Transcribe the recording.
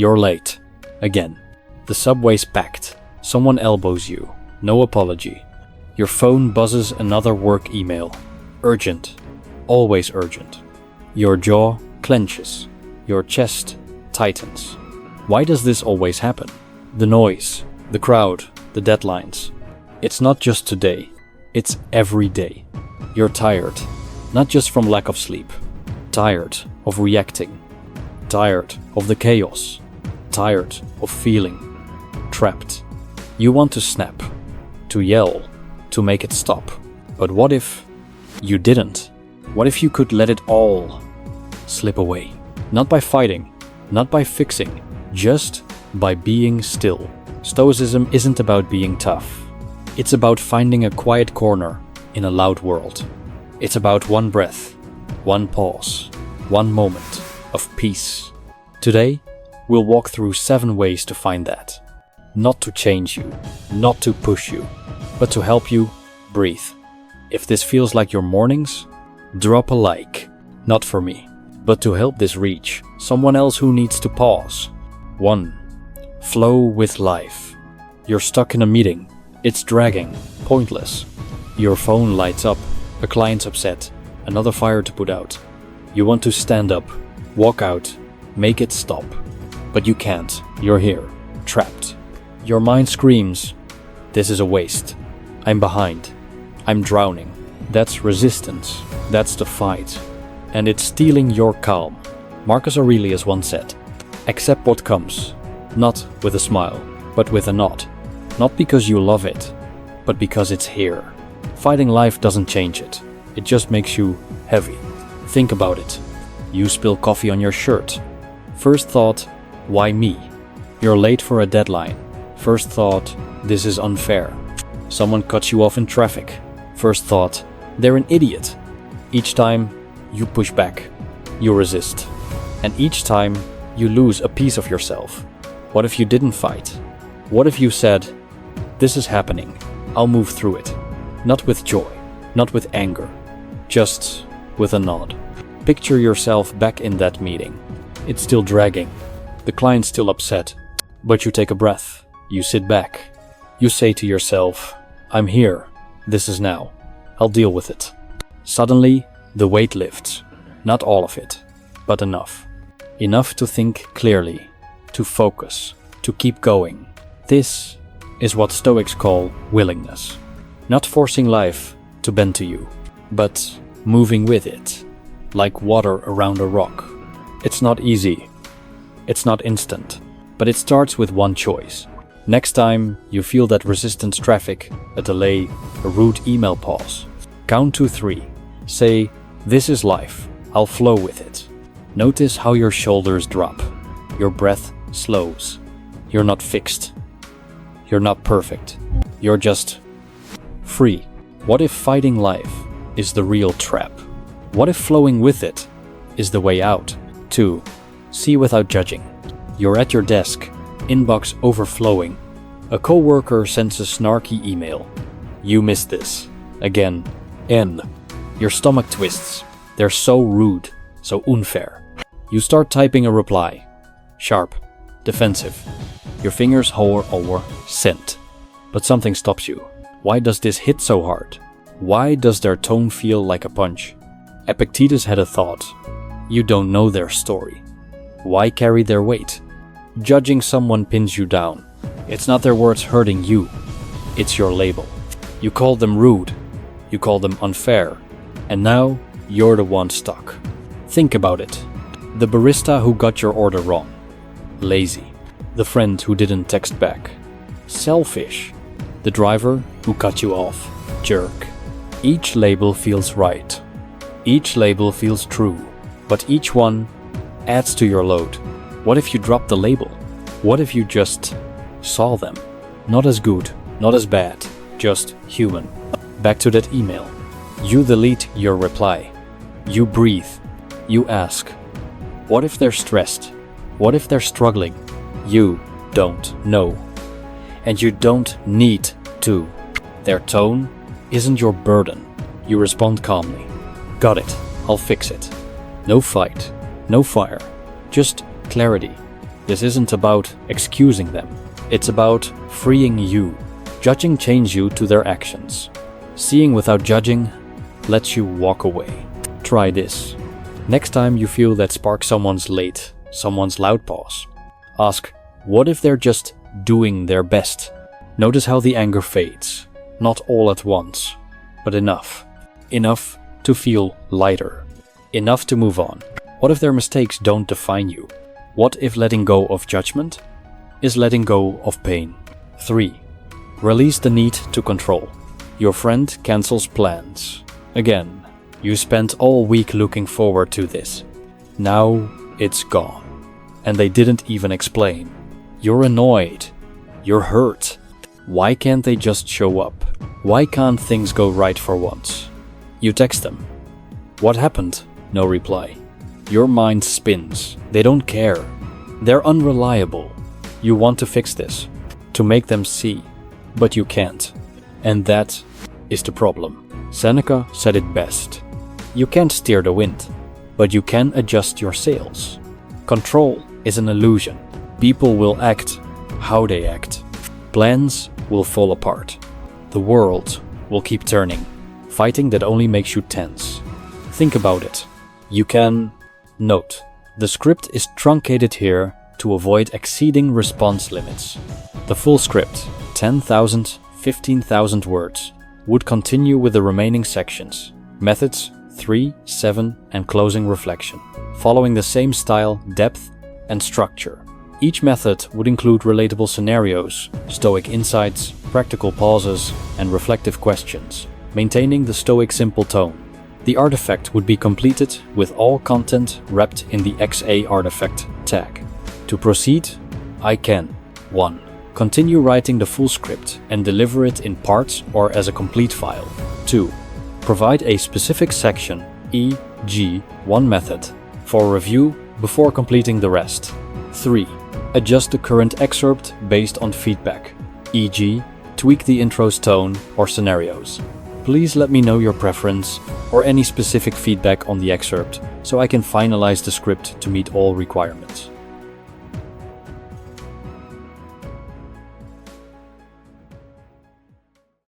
You're late. Again. The subway's packed. Someone elbows you. No apology. Your phone buzzes another work email. Urgent. Always urgent. Your jaw clenches. Your chest tightens. Why does this always happen? The noise, the crowd, the deadlines. It's not just today. It's every day. You're tired. Not just from lack of sleep. Tired of reacting. Tired of the chaos. Tired of feeling trapped. You want to snap, to yell, to make it stop. But what if you didn't? What if you could let it all slip away? Not by fighting, not by fixing, just by being still. Stoicism isn't about being tough. It's about finding a quiet corner in a loud world. It's about one breath, one pause, one moment of peace. Today, we'll walk through 7 ways to find that. Not to change you, not to push you, but to help you breathe. If this feels like your mornings, drop a like. Not for me, but to help this reach someone else who needs to pause. 1. Flow with life. You're stuck in a meeting. It's dragging, pointless. Your phone lights up, a client's upset, another fire to put out. You want to stand up, walk out, make it stop. But you can't. You're here, trapped. Your mind screams, this is a waste. I'm behind. I'm drowning. That's resistance. That's the fight. And it's stealing your calm. Marcus Aurelius once said, accept what comes, not with a smile, but with a nod. Not because you love it, but because it's here. Fighting life doesn't change it. It just makes you heavy. Think about it. You spill coffee on your shirt. First thought, why me? You're late for a deadline. First thought, this is unfair. Someone cuts you off in traffic. First thought, they're an idiot. Each time, you push back. You resist. And each time, you lose a piece of yourself. What if you didn't fight? What if you said, this is happening. I'll move through it. Not with joy, not with anger, just with a nod. Picture yourself back in that meeting. It's still dragging. The client's still upset. But you take a breath. You sit back. You say to yourself, I'm here. This is now. I'll deal with it. Suddenly, the weight lifts. Not all of it, but enough. Enough to think clearly, to focus, to keep going. This is what Stoics call willingness. Not forcing life to bend to you, but moving with it, like water around a rock. It's not easy. It's not instant, but it starts with one choice. Next time you feel that resistance traffic, a delay, a rude email pause, count to 3. Say, this is life. I'll flow with it. Notice how your shoulders drop. Your breath slows. You're not fixed. You're not perfect. You're just free. What if fighting life is the real trap? What if flowing with it is the way out? 2. See without judging. You're at your desk, inbox overflowing. A coworker sends a snarky email. You missed this. Again. N. Your stomach twists. They're so rude, so unfair. You start typing a reply. Sharp, defensive. Your fingers hover over sent. But something stops you. Why does this hit so hard? Why does their tone feel like a punch? Epictetus had a thought. You don't know their story. Why carry their weight? Judging someone pins you down. It's not their words hurting you. It's your label. You call them rude. You call them unfair. And now you're the one stuck. Think about it. The barista who got your order wrong. Lazy. The friend who didn't text back. Selfish. The driver who cut you off. Jerk. Each label feels right. Each label feels true. But each one adds to your load. What if you dropped the label? What if you just saw them? Not as good, not as bad, just human. Back to that email. You delete your reply. You breathe. You ask, what if they're stressed? What if they're struggling? You don't know. And you don't need to. Their tone isn't your burden. You respond calmly. Got it. I'll fix it. No fight. No fire. Just clarity. This isn't about excusing them. It's about freeing you. Judging chains you to their actions. Seeing without judging lets you walk away. Try this. Next time you feel that spark someone's late, someone's loud pause, ask, what if they're just doing their best? Notice how the anger fades. Not all at once, but enough. Enough to feel lighter. Enough to move on. What if their mistakes don't define you? What if letting go of judgment is letting go of pain? 3. Release the need to control. Your friend cancels plans. Again, you spent all week looking forward to this. Now it's gone. And they didn't even explain. You're annoyed. You're hurt. Why can't they just show up? Why can't things go right for once? You text them. What happened? No reply. Your mind spins. They don't care. They're unreliable. You want to fix this, to make them see, but you can't. And that is the problem. Seneca said it best. You can't steer the wind, but you can adjust your sails. Control is an illusion. People will act how they act. Plans will fall apart. The world will keep turning. Fighting that only makes you tense. Think about it. You can... Note, the script is truncated here to avoid exceeding response limits. The full script, 10,000, 15,000 words, would continue with the remaining sections, methods 3, 7, and closing reflection, following the same style, depth, and structure. Each method would include relatable scenarios, Stoic insights, practical pauses, and reflective questions, maintaining the Stoic simple tone. The artifact would be completed with all content wrapped in the XA artifact tag. To proceed, I can 1. Continue writing the full script and deliver it in parts or as a complete file. 2. Provide a specific section, e.g. one method, for review before completing the rest. 3. Adjust the current excerpt based on feedback, e.g. tweak the intro's tone or scenarios. Please let me know your preference or any specific feedback on the excerpt so I can finalize the script to meet all requirements.